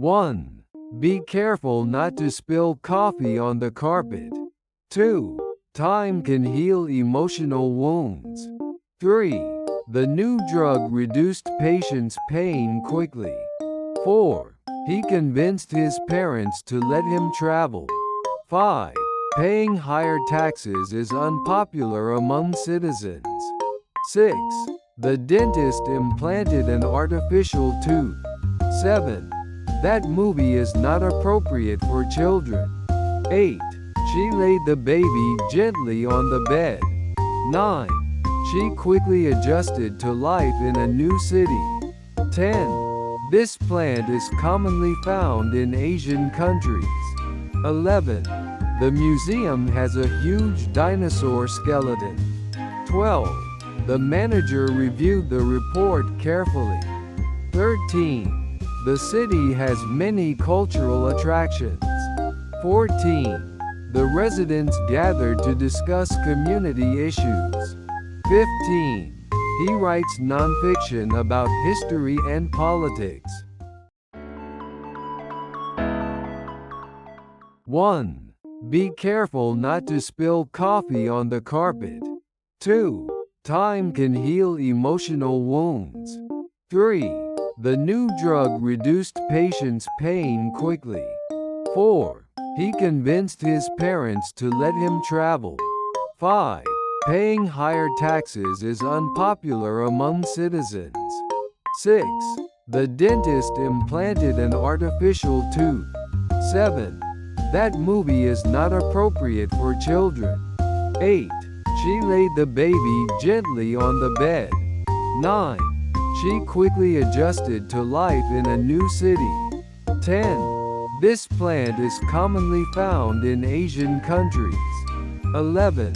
1. Be careful not to spill coffee on the carpet. 2. Time can heal emotional wounds. 3. The new drug reduced patient's pain quickly. 4. He convinced his parents to let him travel. 5. Paying higher taxes is unpopular among citizens. 6. The dentist implanted an artificial tooth. 7. That movie is not appropriate for children. 8. She laid the baby gently on the bed. 9. She quickly adjusted to life in a new city. 10. This plant is commonly found in Asian countries. 11. The museum has a huge dinosaur skeleton. 12. The manager reviewed the report carefully. 13. The city has many cultural attractions. 14. The residents gathered to discuss community issues. 15. He writes nonfiction about history and politics. 1. Be careful not to spill coffee on the carpet. 2. Time can heal emotional wounds. 3. The new drug reduced patient's pain quickly. 4. He convinced his parents to let him travel. 5. Paying higher taxes is unpopular among citizens. 6. The dentist implanted an artificial tooth. 7. That movie is not appropriate for children. 8. She laid the baby gently on the bed. 9. She quickly adjusted to life in a new city. 10. This plant is commonly found in Asian countries. 11.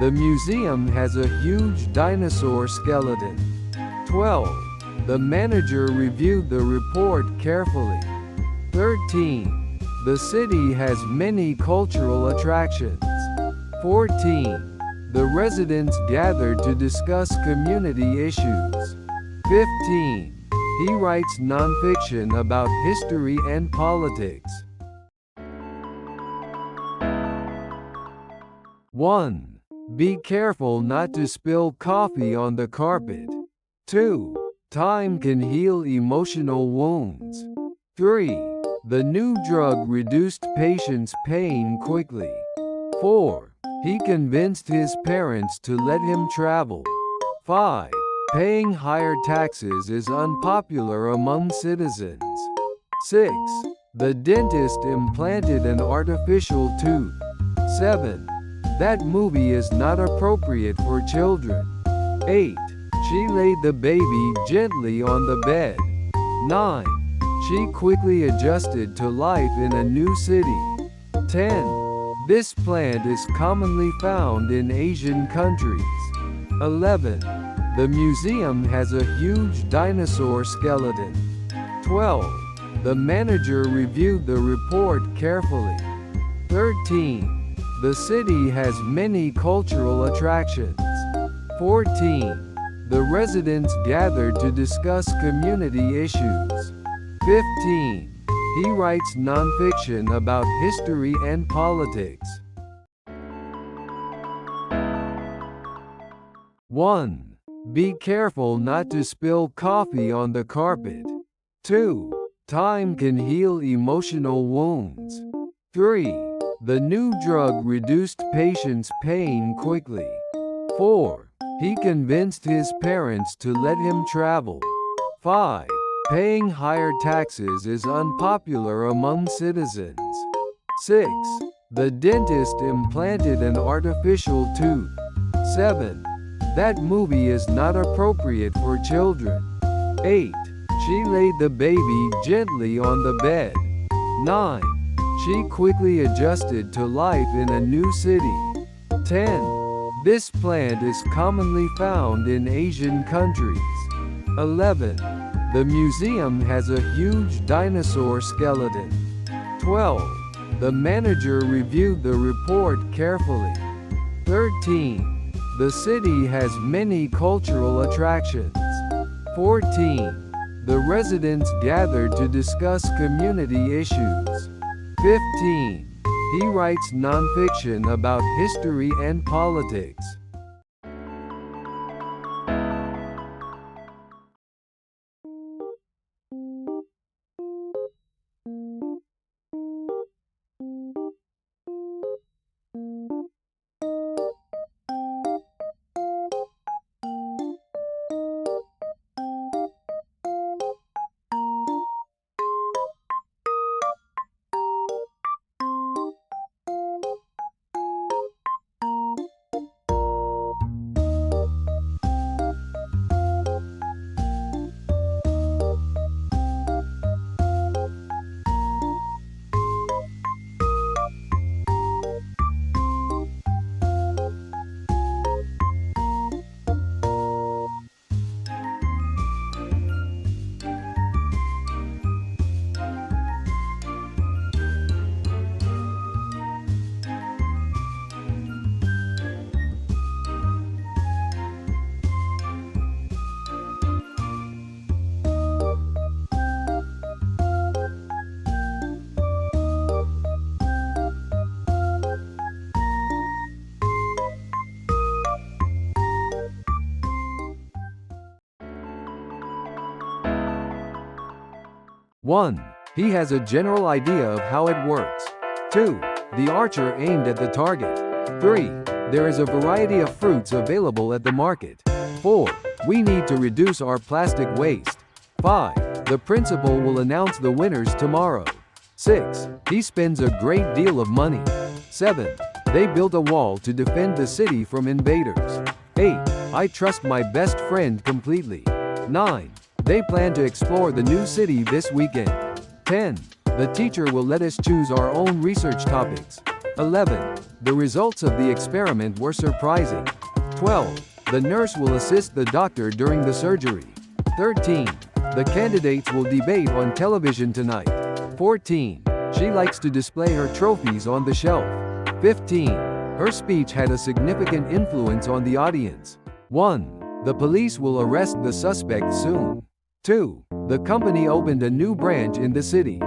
The museum has a huge dinosaur skeleton. 12. The manager reviewed the report carefully. 13. The city has many cultural attractions. 14. The residents gathered to discuss community issues. 15. He writes nonfiction about history and politics. 1. Be careful not to spill coffee on the carpet. 2. Time can heal emotional wounds. 3. The new drug reduced patient's pain quickly. 4. He convinced his parents to let him travel. 5. Paying higher taxes is unpopular among citizens. 6. The dentist implanted an artificial tooth. 7. That movie is not appropriate for children. 8. She laid the baby gently on the bed. 9. She quickly adjusted to life in a new city. 10. This plant is commonly found in Asian countries. 11. The museum has a huge dinosaur skeleton. 12. The manager reviewed the report carefully. 13. The city has many cultural attractions. 14. The residents gathered to discuss community issues. 15. He writes nonfiction about history and politics. 1. Be careful not to spill coffee on the carpet. 2. Time can heal emotional wounds. 3. The new drug reduced patient's pain quickly. 4. He convinced his parents to let him travel. 5. Paying higher taxes is unpopular among citizens. 6. The dentist implanted an artificial tooth. 7. That movie is not appropriate for children. 8. She laid the baby gently on the bed. 9. She quickly adjusted to life in a new city. 10. This plant is commonly found in Asian countries. 11. The museum has a huge dinosaur skeleton. 12. The manager reviewed the report carefully. 13. The city has many cultural attractions. 14. The residents gathered to discuss community issues. 15. He writes nonfiction about history and politics. 1. He has a general idea of how it works. 2. The archer aimed at the target. 3. There is a variety of fruits available at the market. 4. We need to reduce our plastic waste. 5. The principal will announce the winners tomorrow. 6. He spends a great deal of money. 7. They built a wall to defend the city from invaders. 8. I trust my best friend completely. 9. They plan to explore the new city this weekend. 10. The teacher will let us choose our own research topics. 11. The results of the experiment were surprising. 12. The nurse will assist the doctor during the surgery. 13. The candidates will debate on television tonight. 14. She likes to display her trophies on the shelf. 15. Her speech had a significant influence on the audience. 1. The police will arrest the suspect soon. 2. The company opened a new branch in the city.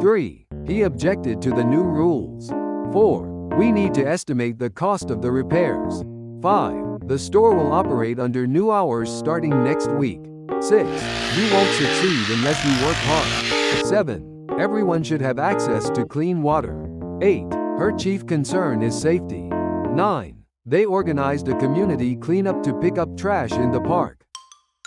3. He objected to the new rules. 4. We need to estimate the cost of the repairs. 5. The store will operate under new hours starting next week. 6. You won't succeed unless you work hard. 7. Everyone should have access to clean water. 8. Her chief concern is safety. 9. They organized a community cleanup to pick up trash in the park.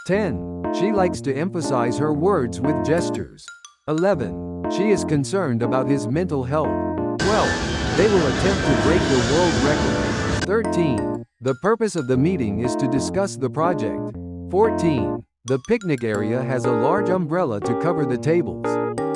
10. She likes to emphasize her words with gestures. 11. She is concerned about his mental health. 12. They will attempt to break the world record. 13. The purpose of the meeting is to discuss the project. 14. The picnic area has a large umbrella to cover the tables.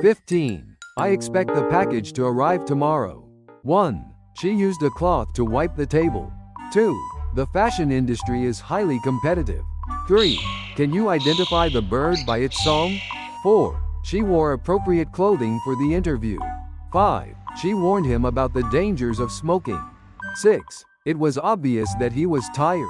15. I expect the package to arrive tomorrow. 1. She used a cloth to wipe the table. 2. The fashion industry is highly competitive. 3. Can you identify the bird by its song? 4. She wore appropriate clothing for the interview. 5. She warned him about the dangers of smoking. 6. It was obvious that he was tired.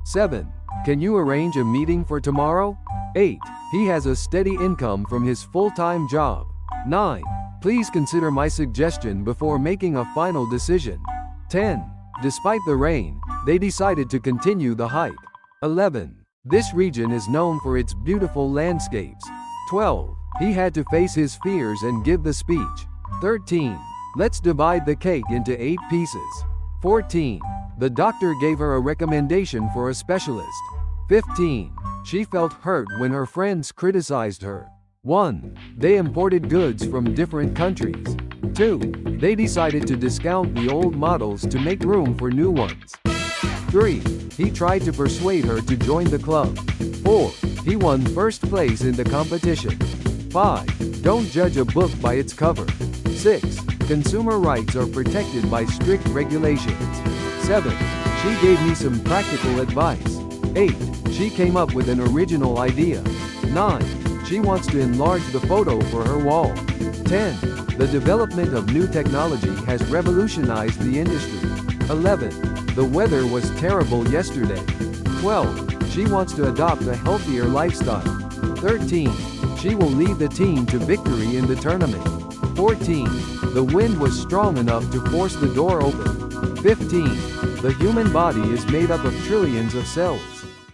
7. Can you arrange a meeting for tomorrow? 8. He has a steady income from his full-time job. 9. Please consider my suggestion before making a final decision. 10. Despite the rain, they decided to continue the hike. 11. This region is known for its beautiful landscapes. 12. He had to face his fears and give the speech. 13. Let's divide the cake into 8 pieces. 14. The doctor gave her a recommendation for a specialist. 15. She felt hurt when her friends criticized her. 1. They imported goods from different countries. 2. They decided to discount the old models to make room for new ones. 3. He tried to persuade her to join the club. 4. He won first place in the competition. 5. Don't judge a book by its cover. 6. Consumer rights are protected by strict regulations. 7. She gave me some practical advice. 8. She came up with an original idea. 9. She wants to enlarge the photo for her wall. 10. The development of new technology has revolutionized the industry. 11. The weather was terrible yesterday. 12. She wants to adopt a healthier lifestyle. 13. She will lead the team to victory in the tournament. 14. The wind was strong enough to force the door open. 15. The human body is made up of trillions of cells.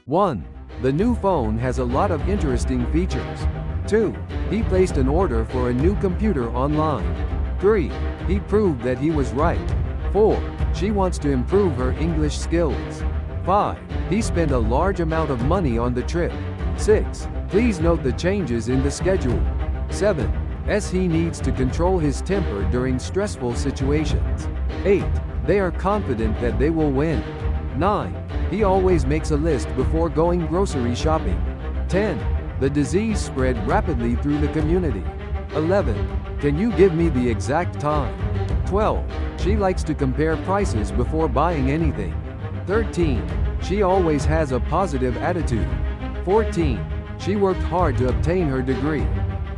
1. The new phone has a lot of interesting features. 2. He placed an order for a new computer online. 3. He proved that he was right. 4. She wants to improve her English skills. 5. He spent a large amount of money on the trip. 6. Please note the changes in the schedule. 7. He needs to control his temper during stressful situations. 8. They are confident that they will win. 9. He always makes a list before going grocery shopping. 10. The disease spread rapidly through the community. 11. Can you give me the exact time? 12. She likes to compare prices before buying anything. 13. She always has a positive attitude. 14. She worked hard to obtain her degree.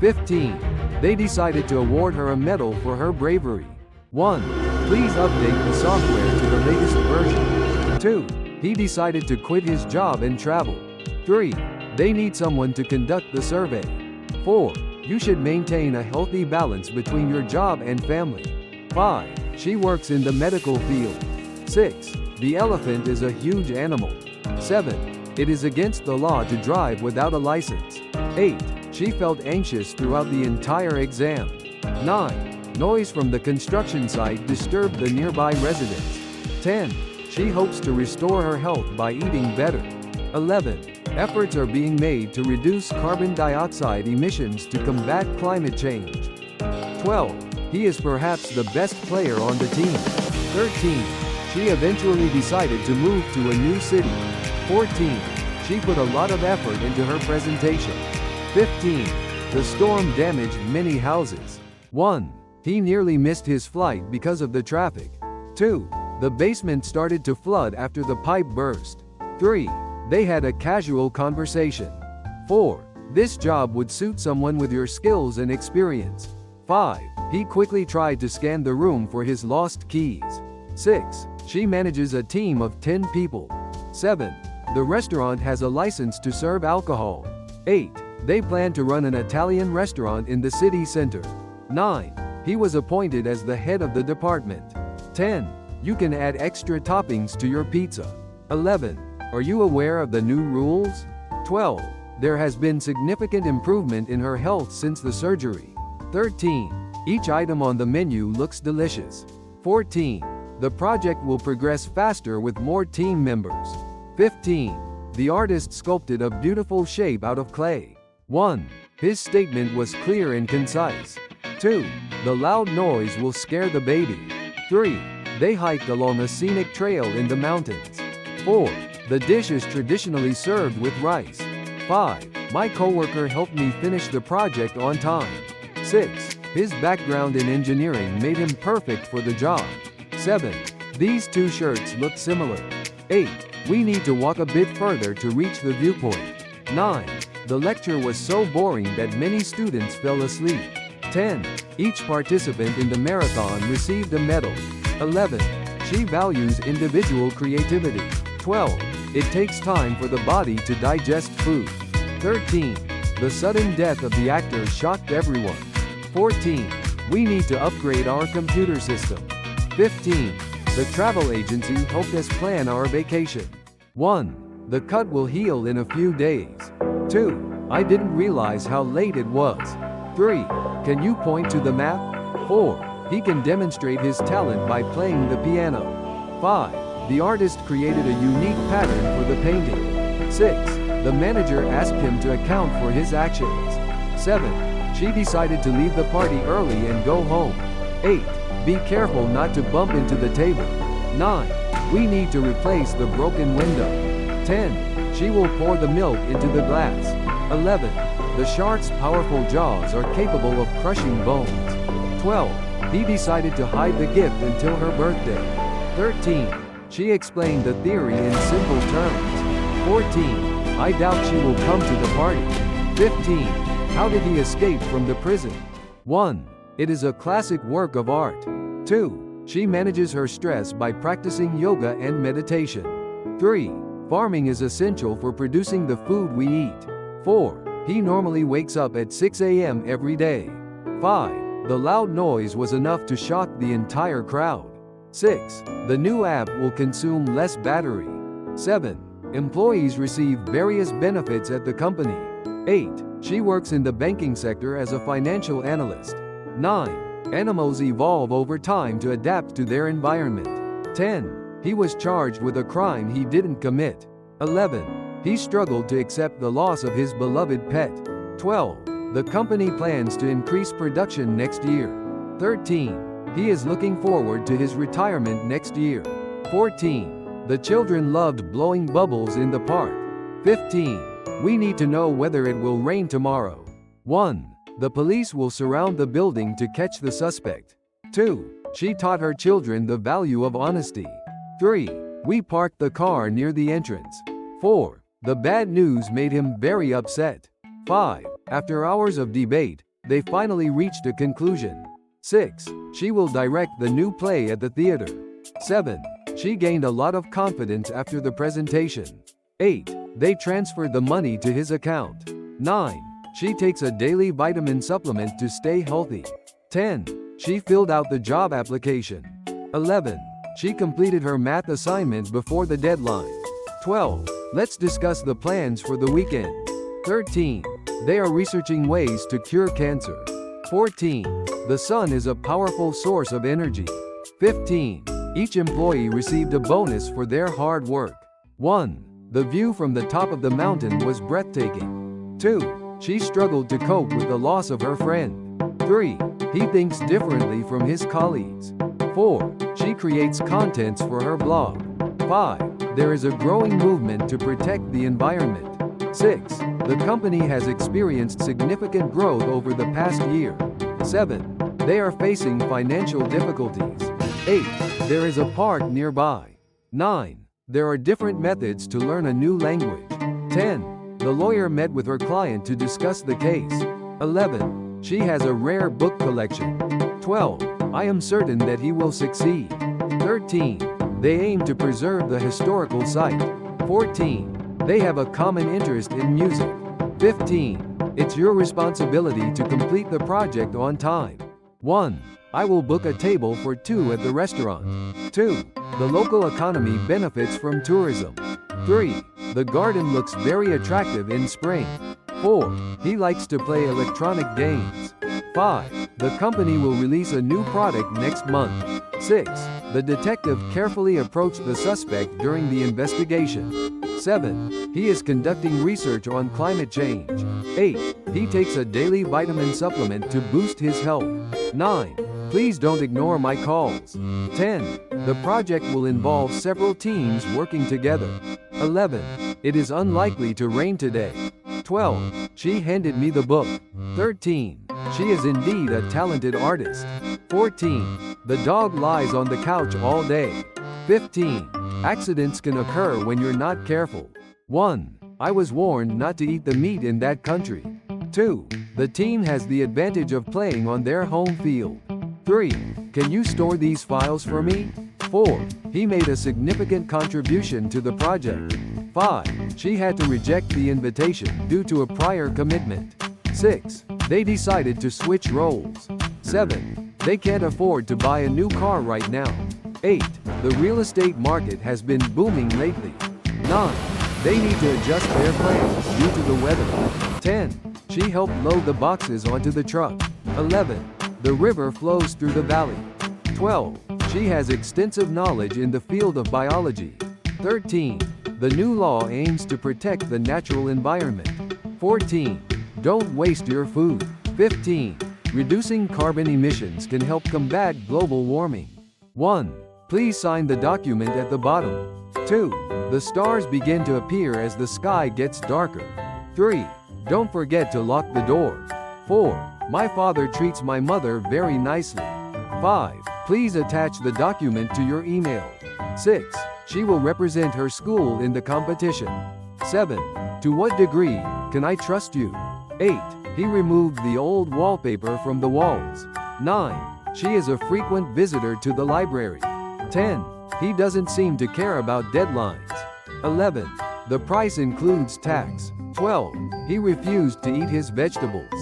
15. They decided to award her a medal for her bravery. 1. Please update the software to the latest version. 2. He decided to quit his job and travel. 3. They need someone to conduct the survey. 4. You should maintain a healthy balance between your job and family. 5. She works in the medical field. 6. The elephant is a huge animal. 7. It is against the law to drive without a license. 8. She felt anxious throughout the entire exam. 9. Noise from the construction site disturbed the nearby residents. 10. She hopes to restore her health by eating better. 11. Efforts are being made to reduce carbon dioxide emissions to combat climate change. 12. He is perhaps the best player on the team. 13. She eventually decided to move to a new city. 14. She put a lot of effort into her presentation. 15. The storm damaged many houses. 1. He nearly missed his flight because of the traffic. 2. The basement started to flood after the pipe burst. 3. They had a casual conversation. 4. This job would suit someone with your skills and experience. 5. He quickly tried to scan the room for his lost keys. 6. She manages a team of 10 people. 7. The restaurant has a license to serve alcohol. 8. They plan to run an Italian restaurant in the city center. 9. He was appointed as the head of the department. 10. You can add extra toppings to your pizza. 11. Are you aware of the new rules? 12. There has been significant improvement in her health since the surgery. 13. Each item on the menu looks delicious. 14. The project will progress faster with more team members. 15. The artist sculpted a beautiful shape out of clay. 1. His statement was clear and concise. 2. The loud noise will scare the baby. 3. They hiked along a scenic trail in the mountains. 4. The dish is traditionally served with rice. 5. My coworker helped me finish the project on time. 6. His background in engineering made him perfect for the job. 7. These two shirts look similar. 8. We need to walk a bit further to reach the viewpoint. 9. The lecture was so boring that many students fell asleep. 10. Each participant in the marathon received a medal. 11. She values individual creativity. 12. It takes time for the body to digest food. 13. The sudden death of the actor shocked everyone. 14. We need to upgrade our computer system. 15. The travel agency helped us plan our vacation. 1. The cut will heal in a few days. 2. I didn't realize how late it was. 3. Can you point to the map? 4. He can demonstrate his talent by playing the piano. 5. The artist created a unique pattern for the painting. 6. The manager asked him to account for his actions. 7. She decided to leave the party early and go home. 8. Be careful not to bump into the table. 9. We need to replace the broken window. 10. She will pour the milk into the glass. 11. The shark's powerful jaws are capable of crushing bones. 12. He decided to hide the gift until her birthday. 13. She explained the theory in simple terms. 14. I doubt she will come to the party. 15. How did he escape from the prison? 1. It is a classic work of art. 2. She manages her stress by practicing yoga and meditation. 3. Farming is essential for producing the food we eat. 4. He normally wakes up at 6 a.m. every day. 5. The loud noise was enough to shock the entire crowd. 6. The new app will consume less battery. 7. Employees receive various benefits at the company. 8. She works in the banking sector as a financial analyst. 9. Animals evolve over time to adapt to their environment. 10. He was charged with a crime he didn't commit. 11. He struggled to accept the loss of his beloved pet. 12. The company plans to increase production next year. 13. He is looking forward to his retirement next year. 14. The children loved blowing bubbles in the park. 15. We need to know whether it will rain tomorrow. 1. The police will surround the building to catch the suspect. 2. She taught her children the value of honesty. 3. We parked the car near the entrance. 4. The bad news made him very upset. 5. After hours of debate, they finally reached a conclusion. 6. She will direct the new play at the theater. 7. She gained a lot of confidence after the presentation. 8. They transferred the money to his account. 9. She takes a daily vitamin supplement to stay healthy. 10. She filled out the job application. 11. She completed her math assignment before the deadline. 12. Let's discuss the plans for the weekend. 13. They are researching ways to cure cancer. 14. The sun is a powerful source of energy. 15. Each employee received a bonus for their hard work. 1. The view from the top of the mountain was breathtaking. 2. She struggled to cope with the loss of her friend. 3. He thinks differently from his colleagues. 4. She creates contents for her blog. 5. There is a growing movement to protect the environment. 6. The company has experienced significant growth over the past year. 7. They are facing financial difficulties. 8. There is a park nearby. 9. There are different methods to learn a new language. 10. The lawyer met with her client to discuss the case. 11. She has a rare book collection. 12. I am certain that he will succeed. 13. They aim to preserve the historical site. 14. They have a common interest in music. 15. It's your responsibility to complete the project on time. 1. I will book a table for 2 at the restaurant. 2. The local economy benefits from tourism. 3. The garden looks very attractive in spring. 4. He likes to play electronic games. 5. The company will release a new product next month. 6. The detective carefully approached the suspect during the investigation. 7. He is conducting research on climate change. 8. He takes a daily vitamin supplement to boost his health. 9. Please don't ignore my calls. 10. The project will involve several teams working together. 11. It is unlikely to rain today. 12. She handed me the book. 13. She is indeed a talented artist. 14. The dog lies on the couch all day. 15. Accidents can occur when you're not careful. 1. I was warned not to eat the meat in that country. 2. The team has the advantage of playing on their home field. 3. Can you store these files for me? 4. He made a significant contribution to the project. 5. She had to reject the invitation due to a prior commitment. 6. They decided to switch roles. 7. They can't afford to buy a new car right now. 8. The real estate market has been booming lately. 9. They need to adjust their plans due to the weather. 10. She helped load the boxes onto the truck. 11. The river flows through the valley. 12. She has extensive knowledge in the field of biology. 13. The new law aims to protect the natural environment. 14. Don't waste your food. 15. Reducing carbon emissions can help combat global warming. 1. Please sign the document at the bottom. 2. The stars begin to appear as the sky gets darker. 3. Don't forget to lock the door. 4. My father treats my mother very nicely. 5. Please attach the document to your email. 6. She will represent her school in the competition. 7. To what degree can I trust you? 8. He removed the old wallpaper from the walls. 9. She is a frequent visitor to the library. 10. He doesn't seem to care about deadlines. 11. The price includes tax. 12. He refused to eat his vegetables.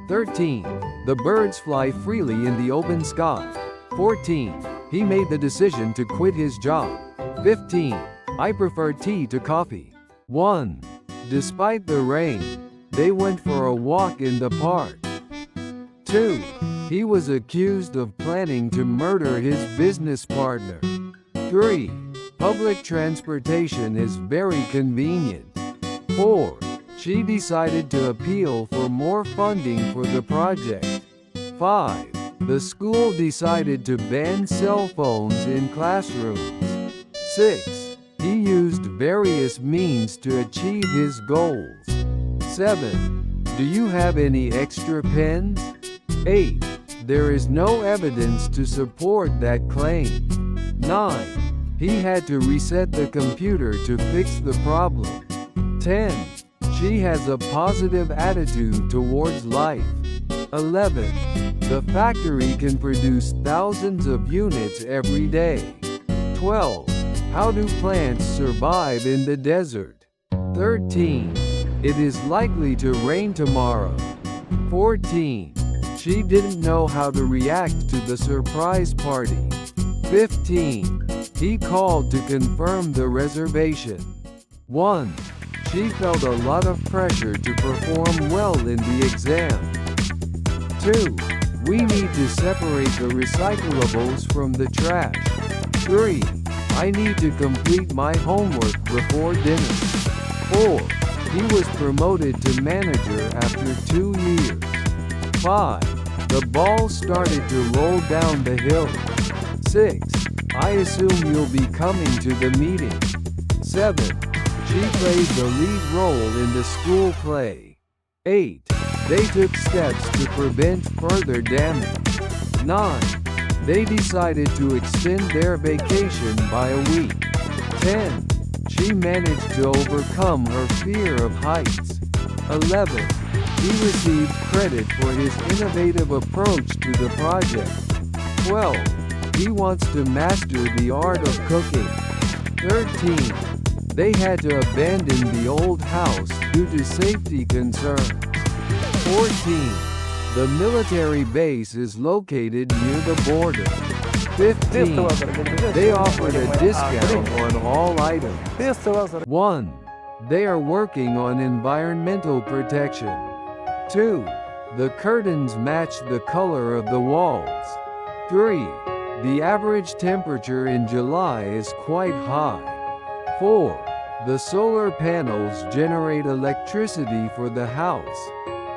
13. The birds fly freely in the open sky. 14. He made the decision to quit his job. 15. I prefer tea to coffee. 1. Despite the rain, they went for a walk in the park. 2. He was accused of planning to murder his business partner. 3. Public transportation is very convenient. 4. She decided to appeal for more funding for the project. 5. The school decided to ban cell phones in classrooms. 6. He used various means to achieve his goals. 7. Do you have any extra pens? 8. There is no evidence to support that claim. 9. He had to reset the computer to fix the problem. 10. She has a positive attitude towards life. 11. The factory can produce thousands of units every day. 12. How do plants survive in the desert? 13. It is likely to rain tomorrow. 14. She didn't know how to react to the surprise party. 15. He called to confirm the reservation. 1. She felt a lot of pressure to perform well in the exam. 2. We need to separate the recyclables from the trash. 3. I need to complete my homework before dinner. 4. He was promoted to manager after 2 years. 5. The ball started to roll down the hill. 6. I assume you'll be coming to the meeting. 7. She played the lead role in the school play. 8. They took steps to prevent further damage. 9. They decided to extend their vacation by a week. 10. She managed to overcome her fear of heights. 11. He received credit for his innovative approach to the project. 12. He wants to master the art of cooking. 13. They had to abandon the old house due to safety concerns. 14. The military base is located near the border. 15. They offered a discount on all items. 1. They are working on environmental protection. 2. The curtains match the color of the walls. 3. The average temperature in July is quite high. 4. The solar panels generate electricity for the house.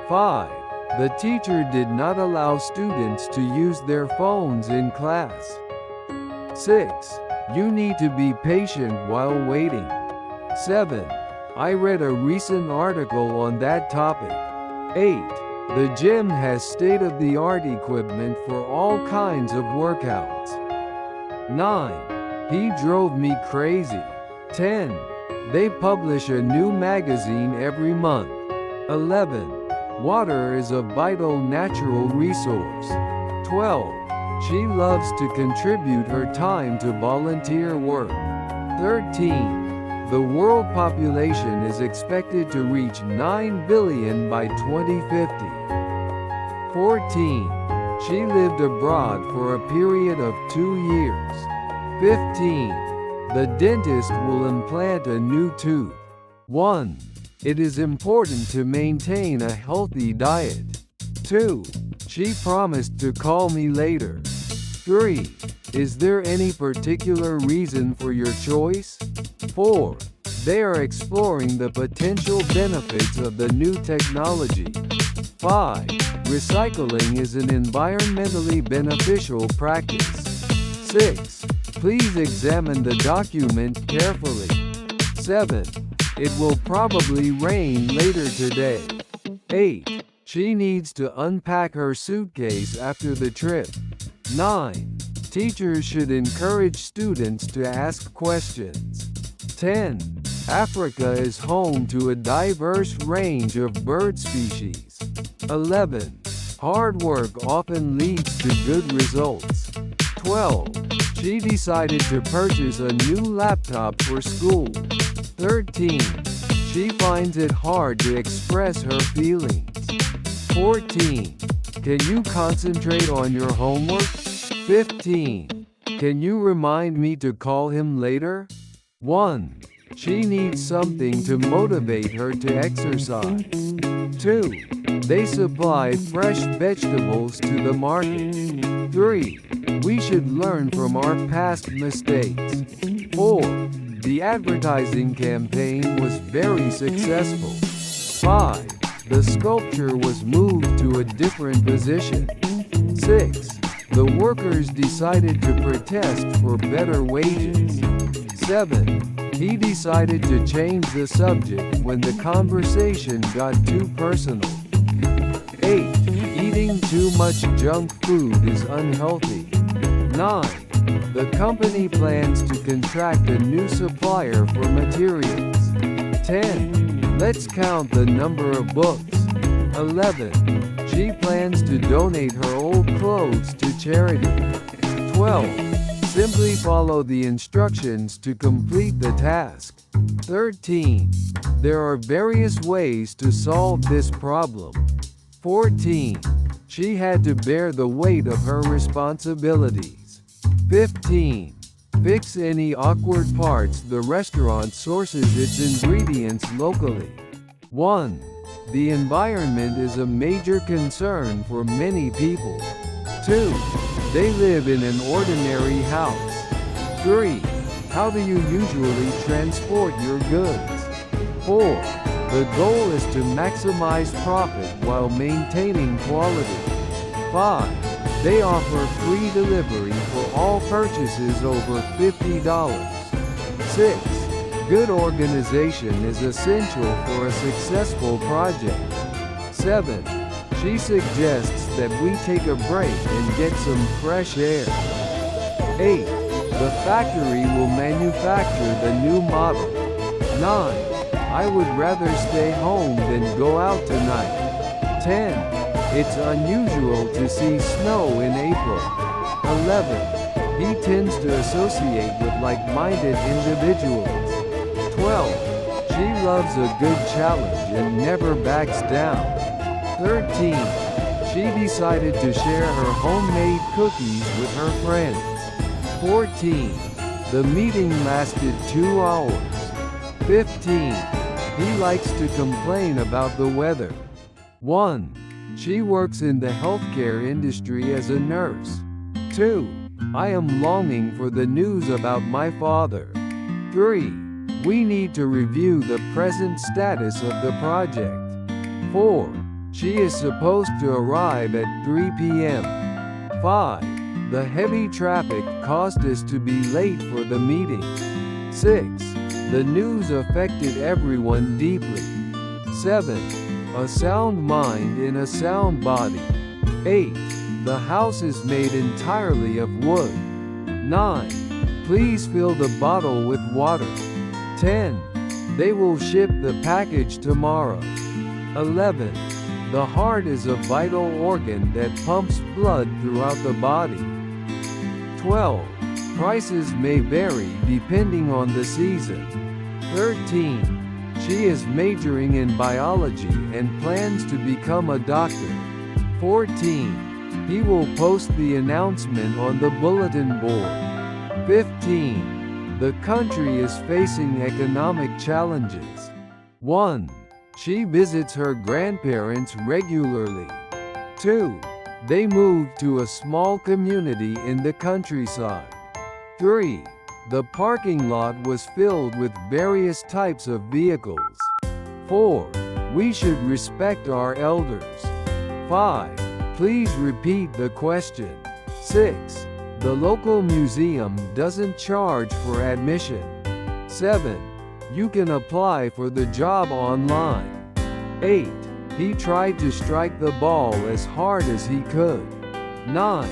5. The teacher did not allow students to use their phones in class. 6. You need to be patient while waiting. 7. I read a recent article on that topic. 8. The gym has state-of-the-art equipment for all kinds of workouts. 9. He drove me crazy. 10. They publish a new magazine every month. 11. Water is a vital natural resource. 12. She loves to contribute her time to volunteer work. 13. The world population is expected to reach 9 billion by 2050. 14. She lived abroad for a period of 2 years. 15. The dentist will implant a new tooth. 1. It is important to maintain a healthy diet. 2. She promised to call me later. 3. Is there any particular reason for your choice? 4. They are exploring the potential benefits of the new technology. 5. Recycling is an environmentally beneficial practice. 6. Please examine the document carefully. 7. It will probably rain later today. 8. She needs to unpack her suitcase after the trip. 9. Teachers should encourage students to ask questions. 10. Africa is home to a diverse range of bird species. 11. Hard work often leads to good results. 12. She decided to purchase a new laptop for school. 13. 13. She finds it hard to express her feelings. 14. Can you concentrate on your homework? 15. Can you remind me to call him later? 1. She needs something to motivate her to exercise. 2. They supply fresh vegetables to the market. 3. We should learn from our past mistakes. 4. The advertising campaign was very successful. 5. The sculpture was moved to a different position. 6. The workers decided to protest for better wages. 7. He decided to change the subject when the conversation got too personal. 8. Eating too much junk food is unhealthy. 9. The company plans to contract a new supplier for materials. 10. Let's count the number of books. 11. She plans to donate her old clothes to charity. 12. Simply follow the instructions to complete the task. 13. There are various ways to solve this problem. 14. She had to bear the weight of her responsibilities. 15. Fix any awkward parts. The restaurant sources its ingredients locally. 1. The environment is a major concern for many people. 2. They live in an ordinary house. 3. How do you usually transport your goods? 4. The goal is to maximize profit while maintaining quality. 5. They offer free delivery for all purchases over $50. 6. Good organization is essential for a successful project. 7. She suggests that we take a break and get some fresh air. 8. The factory will manufacture the new model. 9. I would rather stay home than go out tonight. 10. It's unusual to see snow in April. 11. He tends to associate with like-minded individuals. 12. She loves a good challenge and never backs down. 13. She decided to share her homemade cookies with her friends. 14. The meeting lasted 2 hours. 15. He likes to complain about the weather. 1. She works in the healthcare industry as a nurse. 2. I am longing for the news about my father. 3. We need to review the present status of the project. 4. She is supposed to arrive at 3 p.m. 5. The heavy traffic caused us to be late for the meeting. 6. The news affected everyone deeply. 7. A sound mind in a sound body. 8. The house is made entirely of wood. 9. Please fill the bottle with water. 10. They will ship the package tomorrow. 11. The heart is a vital organ that pumps blood throughout the body. 12. Prices may vary depending on the season. 13. She is majoring in biology and plans to become a doctor. 14. He will post the announcement on the bulletin board. 15. The country is facing economic challenges. 1. She visits her grandparents regularly. 2. They moved to a small community in the countryside. 3. The parking lot was filled with various types of vehicles. 4. We should respect our elders. 5. Please repeat the question. 6. The local museum doesn't charge for admission. 7. You can apply for the job online. 8. He tried to strike the ball as hard as he could. 9.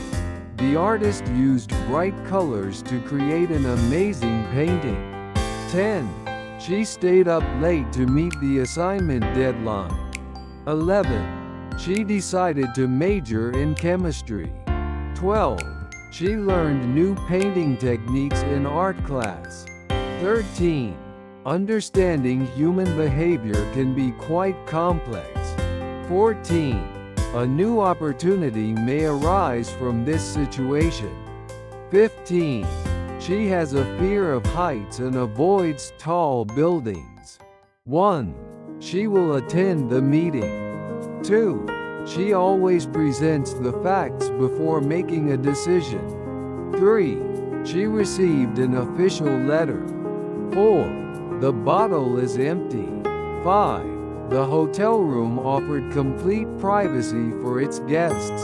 The artist used bright colors to create an amazing painting. 10. She stayed up late to meet the assignment deadline. 11. She decided to major in chemistry. 12. She learned new painting techniques in art class. 13. Understanding human behavior can be quite complex. 14. A new opportunity may arise from this situation. 15. She has a fear of heights and avoids tall buildings. 1. She will attend the meeting. 2. She always presents the facts before making a decision. 3. She received an official letter. 4. The bottle is empty. 5. The hotel room offered complete privacy for its guests.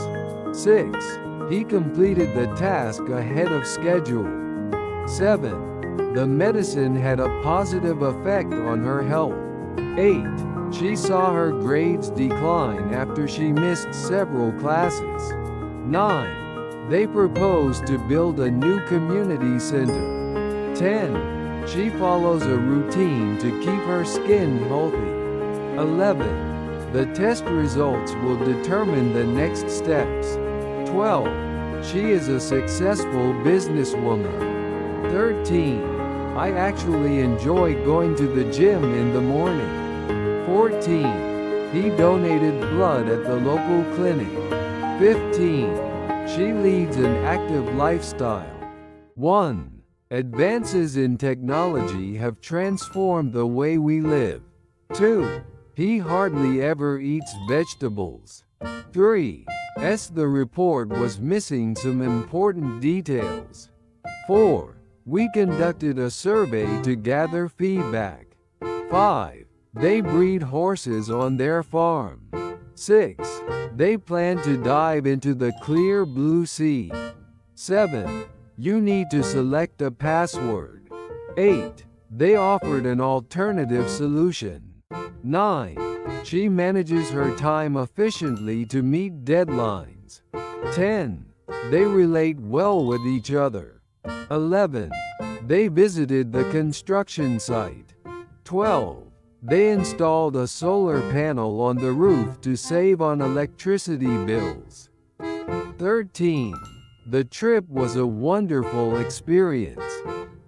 6. He completed the task ahead of schedule. 7. The medicine had a positive effect on her health. 8. She saw her grades decline after she missed several classes. 9. They proposed to build a new community center. 10. She follows a routine to keep her skin healthy. 11. The test results will determine the next steps. 12. She is a successful businesswoman. 13. I actually enjoy going to the gym in the morning. 14. He donated blood at the local clinic. 15. She leads an active lifestyle. 1. Advances in technology have transformed the way we live. 2. He hardly ever eats vegetables. 3. The report was missing some important details. 4. We conducted a survey to gather feedback. 5. They breed horses on their farm. 6. They plan to dive into the clear blue sea. 7. You need to select a password. 8. They offered an alternative solution. 9. She manages her time efficiently to meet deadlines. 10. They relate well with each other. 11. They visited the construction site. 12. They installed a solar panel on the roof to save on electricity bills. 13. The trip was a wonderful experience.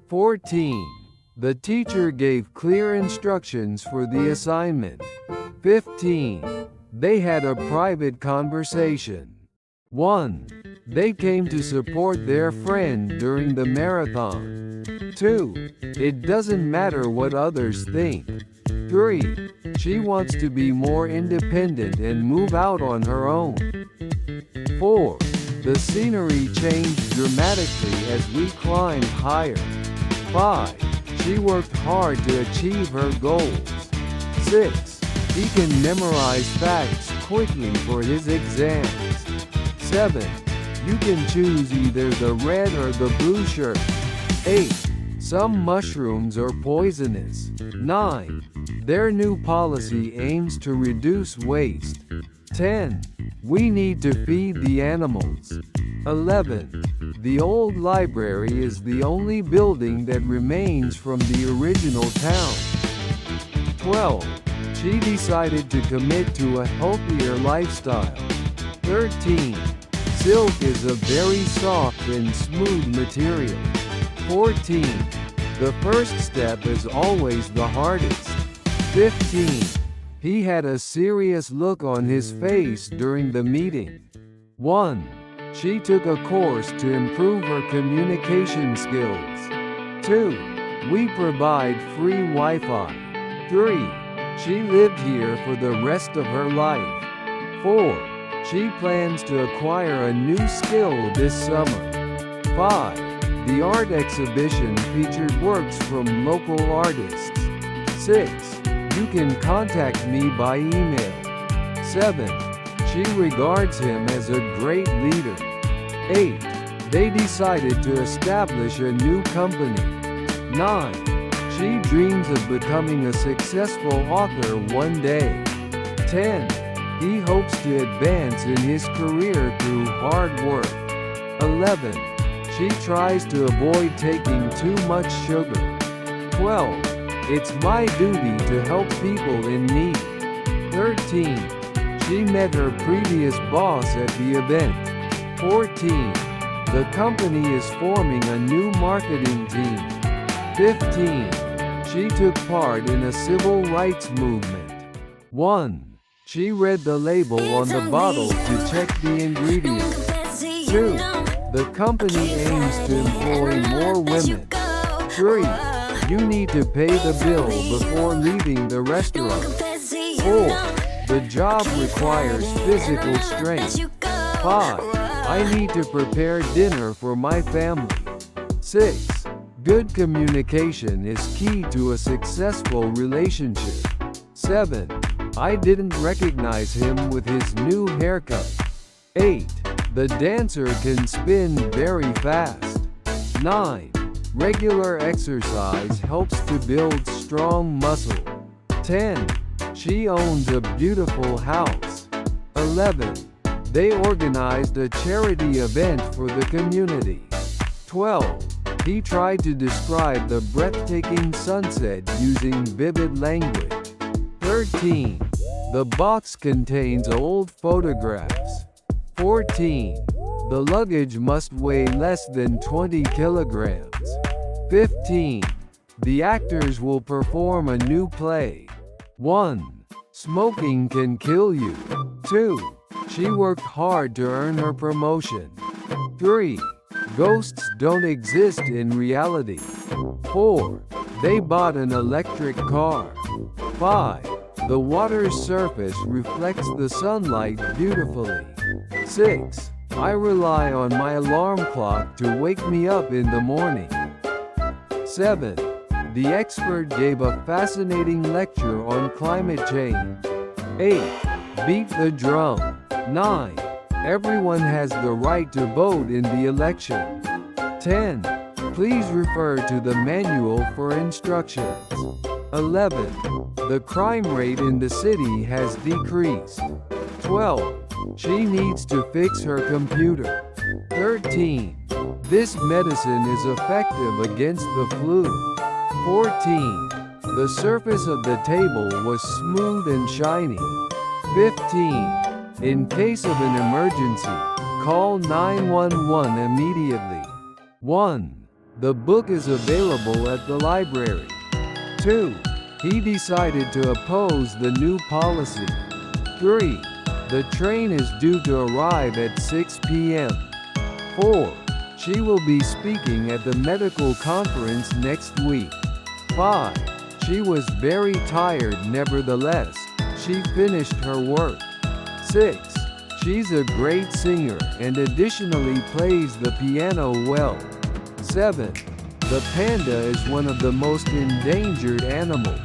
14. The teacher gave clear instructions for the assignment. 15. They had a private conversation. 1. They came to support their friend during the marathon. 2. It doesn't matter what others think. 3. She wants to be more independent and move out on her own. 4. The scenery changed dramatically as we climbed higher. 5. She worked hard to achieve her goals. 6. He can memorize facts quickly for his exams. 7. You can choose either the red or the blue shirt. 8. Some mushrooms are poisonous. 9. Their new policy aims to reduce waste. 10. We need to feed the animals. 11. The old library is the only building that remains from the original town. 12. She decided to commit to a healthier lifestyle. 13. Silk is a very soft and smooth material. 14. The first step is always the hardest. 15. He had a serious look on his face during the meeting. 1. She took a course to improve her communication skills. 2. We provide free Wi-Fi. 3. She lived here for the rest of her life. 4. She plans to acquire a new skill this summer. 5. The art exhibition featured works from local artists. 6. You can contact me by email. 7. She regards him as a great leader. 8. They decided to establish a new company. 9. She dreams of becoming a successful author one day. 10. He hopes to advance in his career through hard work. 11. She tries to avoid taking too much sugar. 12. It's my duty to help people in need. 13. She met her previous boss at the event. 14. The company is forming a new marketing team. 15. She took part in a civil rights movement. 1. She read the label on the bottle to check the ingredients. 2. The company aims to employ more women. 3. You need to pay the bill before leaving the restaurant. 4. The job requires physical strength. 5. I need to prepare dinner for my family. 6. Good communication is key to a successful relationship. 7. I didn't recognize him with his new haircut. 8. The dancer can spin very fast. 9. Regular exercise helps to build strong muscle. 10. She owns a beautiful house. 11. They organized a charity event for the community. 12. He tried to describe the breathtaking sunset using vivid language. 13. The box contains old photographs. 14. The luggage must weigh less than 20 kilograms. 15. The actors will perform a new play. 1. Smoking can kill you. 2. She worked hard to earn her promotion. 3. Ghosts don't exist in reality. 4. They bought an electric car. 5. The water's surface reflects the sunlight beautifully. 6. I rely on my alarm clock to wake me up in the morning. 7. The expert gave a fascinating lecture on climate change. 8. Beat the drum. 9. Everyone has the right to vote in the election. 10. Please refer to the manual for instructions. 11. The crime rate in the city has decreased. 12. She needs to fix her computer. 13. This medicine is effective against the flu. 14. The surface of the table was smooth and shiny. 15. In case of an emergency, call 911 immediately. 1. The book is available at the library. 2. He decided to oppose the new policy. 3. The train is due to arrive at 6 p.m. 4. She will be speaking at the medical conference next week. 5. She was very tired nevertheless, she finished her work. 6. She's a great singer and additionally plays the piano well. 7. The panda is one of the most endangered animals.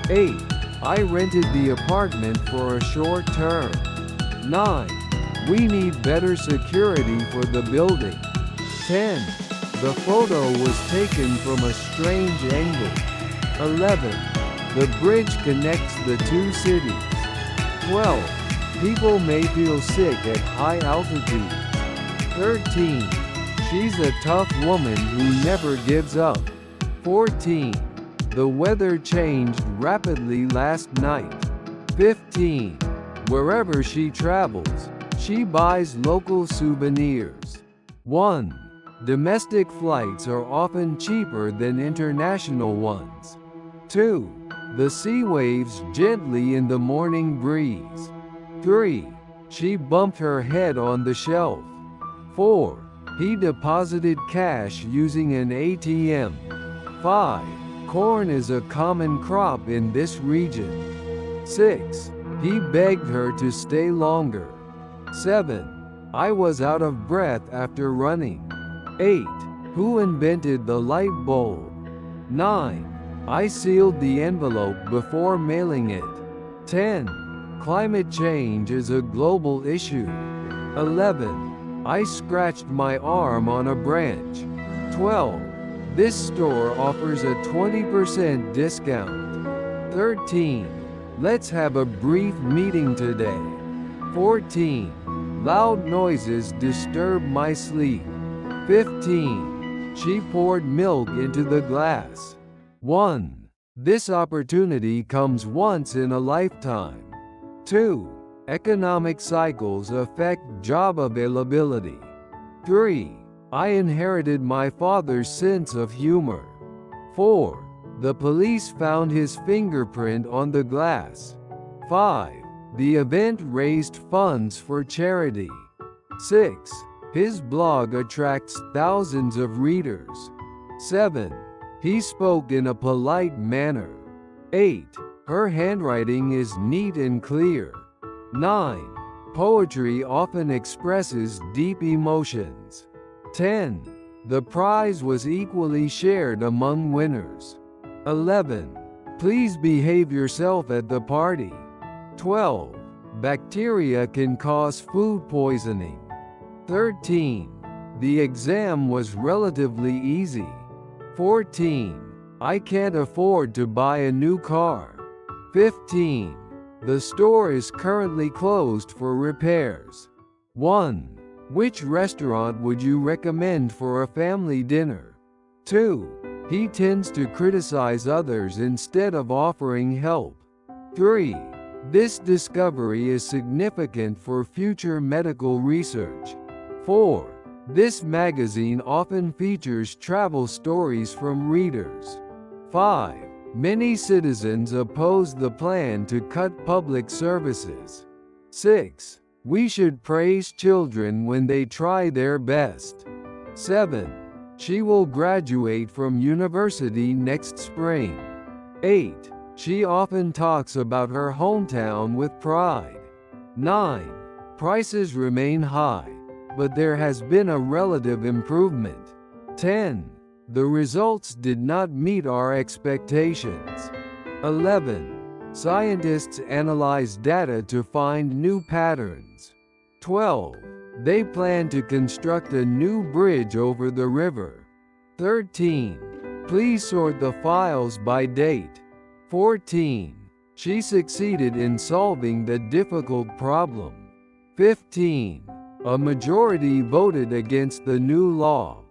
8. I rented the apartment for a short term. 9. We need better security for the building. 10. The photo was taken from a strange angle. 11. The bridge connects the two cities. 12. People may feel sick at high altitudes. 13. She's a tough woman who never gives up. 14. The weather changed rapidly last night. 15. Wherever she travels, she buys local souvenirs. 1. Domestic flights are often cheaper than international ones. 2. The sea waves gently in the morning breeze. 3. She bumped her head on the shelf. 4. He deposited cash using an ATM. 5. Corn is a common crop in this region. 6. He begged her to stay longer. 7. I was out of breath after running. 8. Who invented the light bulb? 9. I sealed the envelope before mailing it. 10. Climate change is a global issue. 11. I scratched my arm on a branch. 12. This store offers a 20% discount. 13. Let's have a brief meeting today. 14. Loud noises disturb my sleep. 15. She poured milk into the glass. 1. This opportunity comes once in a lifetime. 2. Economic cycles affect job availability. 3. I inherited my father's sense of humor. 4. The police found his fingerprint on the glass. 5. The event raised funds for charity. 6. His blog attracts thousands of readers. 7. He spoke in a polite manner. 8. Her handwriting is neat and clear. 9. Poetry often expresses deep emotions. 10. The prize was equally shared among winners. 11. Please behave yourself at the party. 12. Bacteria can cause food poisoning. 13. The exam was relatively easy. 14. I can't afford to buy a new car. 15. The store is currently closed for repairs. 1. Which restaurant would you recommend for a family dinner? 2. He tends to criticize others instead of offering help. 3. This discovery is significant for future medical research. 4. This magazine often features travel stories from readers. 5. Many citizens oppose the plan to cut public services. 6. We should praise children when they try their best. 7. She will graduate from university next spring. 8. She often talks about her hometown with pride. 9. Prices remain high, but there has been a relative improvement. 10. The results did not meet our expectations. 11. Scientists analyze data to find new patterns. 12. They plan to construct a new bridge over the river. 13. Please sort the files by date. 14. She succeeded in solving the difficult problem. 15. A majority voted against the new law.